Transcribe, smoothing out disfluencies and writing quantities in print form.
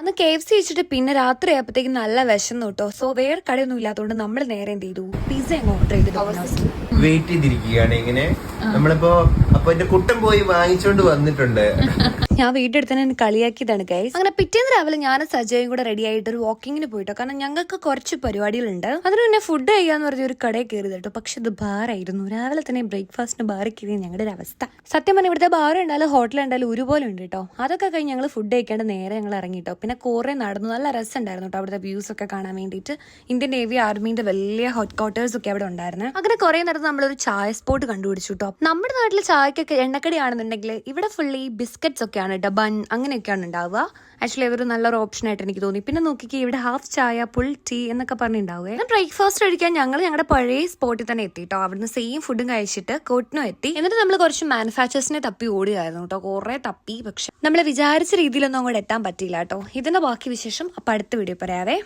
അന്ന് KFC വെച്ചിട്ട് പിന്നെ രാത്രി ആയപ്പോഴത്തേക്കും നല്ല വിശന്നു കേട്ടോ. സോ വേറെ കടയൊന്നും ഇല്ലാത്തതുകൊണ്ട് നമ്മൾ നേരെ എന്ത് ചെയ്തു, പിസ്സ അങ്ങ് ഓർഡർ ചെയ്തിട്ട് വെയിറ്റ് ചെയ്തിരിക്കുകയാണ് ഇങ്ങനെ. നമ്മളിപ്പോ അപ്പൊ എന്റെ കുട്ടൻ പോയി വാങ്ങിച്ചോണ്ട് വന്നിട്ടുണ്ട്. ഞാൻ വീടെടുത്ത് തന്നെ കളിയാക്കിയതാണ് ഗൈസ്. അങ്ങനെ പിറ്റേന്ന് രാവിലെ ഞാനും സജയും കൂടെ റെഡി ആയിട്ട് ഒരു വാക്കിങ്ങിന് പോയിട്ടോ. കാരണം ഞങ്ങൾക്ക് കുറച്ച് പരിപാടികളുണ്ട്. അതിന് പിന്നെ ഫുഡ് കഴിക്കാന്ന് പറഞ്ഞ ഒരു കടയിൽ കയറി കേട്ടോ. പക്ഷെ ഇത് ബാറായിരുന്നു. രാവിലെ തന്നെ ബ്രേക്ക്ഫാസ്റ്റിന് ബാറിൽ കയറി ഞങ്ങളുടെ ഒരു അവസ്ഥ. സത്യം പറഞ്ഞാൽ ഇവിടുത്തെ ബാർ ഉണ്ടായാലും ഹോട്ടൽ ഉണ്ടായാലും ഒരുപോലെ ഉണ്ട് കേട്ടോ. അതൊക്കെ കഴിഞ്ഞ് ഞങ്ങൾ ഫുഡ് കഴിക്കാണ്ട് നേരെ ഞങ്ങൾ ഇറങ്ങിട്ടോ. പിന്നെ കുറെ നടന്നു, നല്ല രസമുണ്ടായിരുന്നു കേട്ടോ അവിടുത്തെ വ്യൂസ് ഒക്കെ കാണാൻ വേണ്ടിയിട്ട്. ഇന്ത്യൻ നേവി ആർമീന്റെ വലിയ ഹെഡ് ക്വാർട്ടേഴ്സ് ഒക്കെ അവിടെ ഉണ്ടായിരുന്നു. അങ്ങനെ കുറെ നടന്ന് നമ്മളൊരു ചായ സ്പോട്ട് കണ്ടുപിടിച്ചു കേട്ടോ. നമ്മുടെ നാട്ടിലെ ചായക്കൊക്കെ എണ്ണക്കടി ആണെന്നുണ്ടെങ്കിൽ ഇവിടെ ഫുള്ളി ബിസ്ക്കറ്റ്സ് ഒക്കെയാണ് കേട്ടോ, ബൺ അങ്ങനെയൊക്കെയാണ് ഉണ്ടാവുക. ആക്ച്വലി അതൊരു നല്ലൊരു ഓപ്ഷൻ ആയിട്ട് എനിക്ക് തോന്നി. പിന്നെ നോക്കിക്കേ, ഇവിടെ ഹാഫ് ചായ ഫുൾ ടീ എന്നൊക്കെ പറഞ്ഞിട്ടുണ്ടാവുക. ഞാൻ ബ്രേക്ക്ഫാസ്റ്റ് കഴിക്കാൻ ഞങ്ങൾ ഞങ്ങളുടെ പഴയ സ്പോട്ടിൽ തന്നെ എത്തിട്ടോ. അവിടുന്ന് സെയിം ഫുഡും കഴിച്ചിട്ട് കോട്ടിനും എത്തി. എന്നിട്ട് നമ്മൾ കുറച്ച് മാനുഫാക്ചേഴ്സിനെ തപ്പി ഓടിയായിരുന്നു കേട്ടോ. കുറെ തപ്പി, പക്ഷെ നമ്മൾ വിചാരിച്ച രീതിയിലൊന്നും അങ്ങോട്ട് എത്താൻ പറ്റിയില്ല കേട്ടോ. ഇതിന്റെ ബാക്കി വിശേഷം അപ്പൊ അടുത്ത വീഡിയോ പറയാവേ.